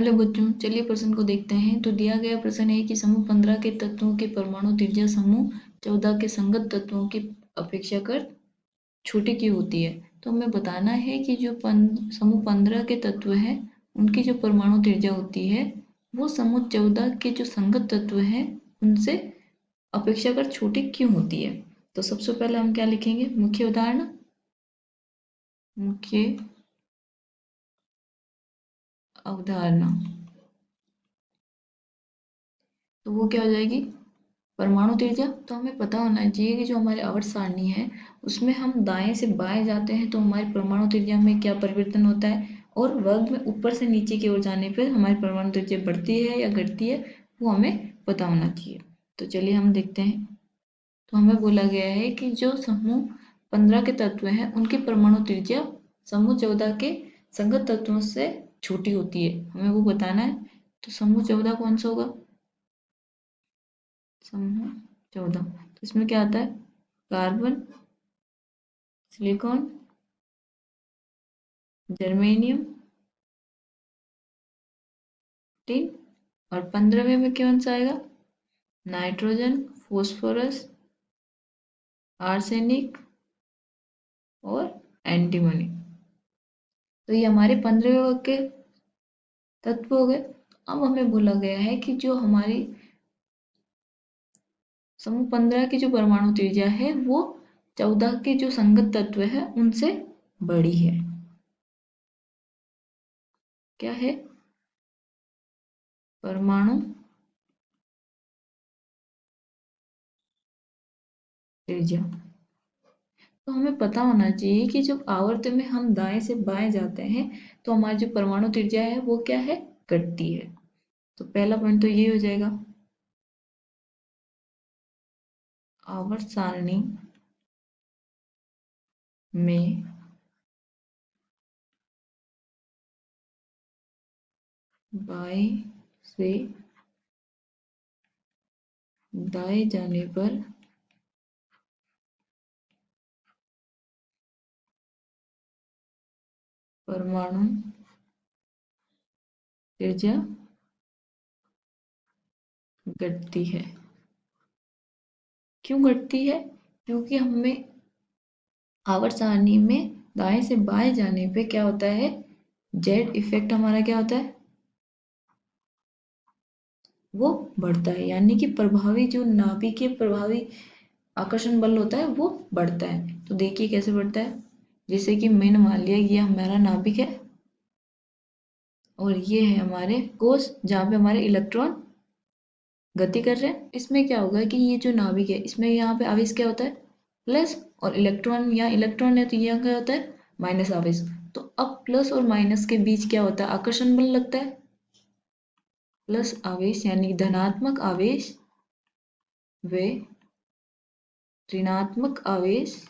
Hello बच्चों, चलिए प्रश्न को देखते हैं। तो दिया गया प्रश्न है कि समूह 15 के तत्वों के परमाणु त्रिज्या समूह 14 के संगत तत्वों की अपेक्षाकृत छोटी क्यों होती है। तो हमें बताना है कि जो समूह 15 के तत्व हैं उनकी जो परमाणु त्रिज्या होती है वो समूह 14 के जो संगत तत्व हैं उनसे अपेक्षाकृत छोटी क्यों होती है। तो सबसे पहले हम क्या लिखेंगे, मुख्य उदाहरण। मुख्य अवधारणा, तो वो क्या हो जाएगी, परमाणु त्रिज्या। तो हमें पता होना चाहिए कि जो हमारी आवर्त सारणी है उसमें हम दाएं से बाएं जाते हैं तो हमारी परमाणु त्रिज्या में क्या परिवर्तन होता है, और वर्ग में ऊपर से नीचे की ओर जाने पर हमारी परमाणु त्रिज्या बढ़ती है या घटती है, वो हमें पता होना चाहिए। तो चलिए हम देखते हैं। तो हमें बोला गया है कि जो समूह 15 के तत्व हैं उनकी परमाणु त्रिज्या समूह 14 के संगत तत्वों से छोटी होती है, हमें वो बताना है। तो समूह 14 कौन सा होगा, समूह 14, तो इसमें क्या आता है, कार्बन, सिलिकॉन, जर्मेनियम, टिन, और 15वें में कौन सा आएगा, नाइट्रोजन, फॉस्फोरस, आर्सेनिक और एंटीमनी। तो ये हमारे 15वें वर्ग के तत्व हो गए। अब हमें बोला गया है कि जो हमारी समूह 15 की जो परमाणु त्रिज्या है वो 14 के जो संगत तत्व है उनसे बड़ी है। क्या है, परमाणु त्रिज्या। तो हमें पता होना चाहिए कि जब आवर्त में हम दाएं से बाएं जाते हैं तो हमारी जो परमाणु त्रिज्या है वो क्या है, घटती है। तो पहला पॉइंट तो ये हो जाएगा, आवर्त सारणी में बाएं से दाएं जाने पर परमाणु त्रिज्या घटती है। क्यों घटती है, क्योंकि हमें आवर्त सारणी में दाएं से बाएं जाने पे क्या होता है, जेड इफेक्ट हमारा क्या होता है, वो बढ़ता है। यानी कि प्रभावी जो नाभिकीय प्रभावी आकर्षण बल होता है वो बढ़ता है। तो देखिए कैसे बढ़ता है, जैसे कि मैंने मान लिया ये हमारा नाभिक है और ये है हमारे कोष जहाँ पे हमारे इलेक्ट्रॉन गति कर रहे हैं। इसमें क्या होगा कि ये जो नाभिक है इसमें यहाँ पे आवेश क्या होता है, प्लस, और इलेक्ट्रॉन, यहाँ इलेक्ट्रॉन है तो यहाँ क्या होता है, माइनस आवेश। तो अब प्लस और माइनस के बीच क्या होता है, आकर्षण बल लगता है। प्लस आवेश यानी धनात्मक आवेश व ऋणात्मक आवेश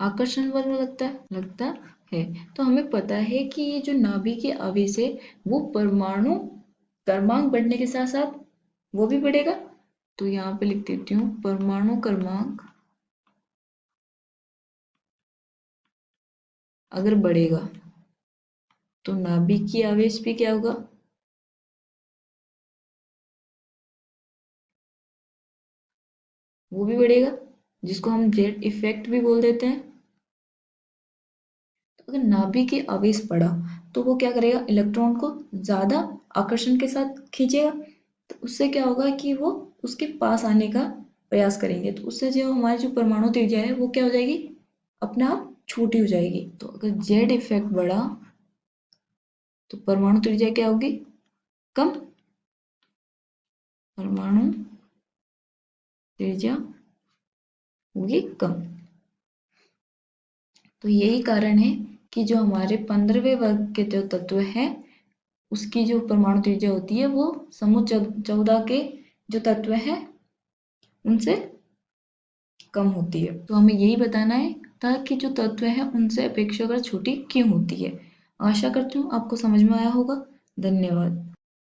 आकर्षण बल में लगता है। तो हमें पता है कि ये जो नाभिकीय आवेश है वो परमाणु क्रमांक बढ़ने के साथ साथ वो भी बढ़ेगा। तो यहाँ पे लिख देती हूँ, परमाणु क्रमांक अगर बढ़ेगा तो नाभिकीय आवेश भी क्या होगा, वो भी बढ़ेगा, जिसको हम जेड इफेक्ट भी बोल देते हैं। तो अगर नाभिकीय आवेश बढ़ा तो वो क्या करेगा, इलेक्ट्रॉन को ज्यादा आकर्षण के साथ खींचेगा। तो उससे क्या होगा कि वो उसके पास आने का प्रयास करेंगे, तो उससे जो हमारी जो परमाणु त्रिज्या है वो क्या हो जाएगी, अपने आप छोटी हो जाएगी। तो अगर जेड इफेक्ट बढ़ा तो परमाणु त्रिज्या क्या होगी, कम, परमाणु त्रिज्या होगी कम। तो यही कारण है कि जो हमारे 15वें वर्ग के जो तत्व हैं उसकी जो परमाणु त्रिज्या होती है वो समूह 14 के जो तत्व हैं उनसे कम होती है। तो हमें यही बताना है ताकि जो तत्व हैं उनसे अपेक्षाकृत छोटी क्यों होती है। आशा करती हूँ आपको समझ में आया होगा। धन्यवाद।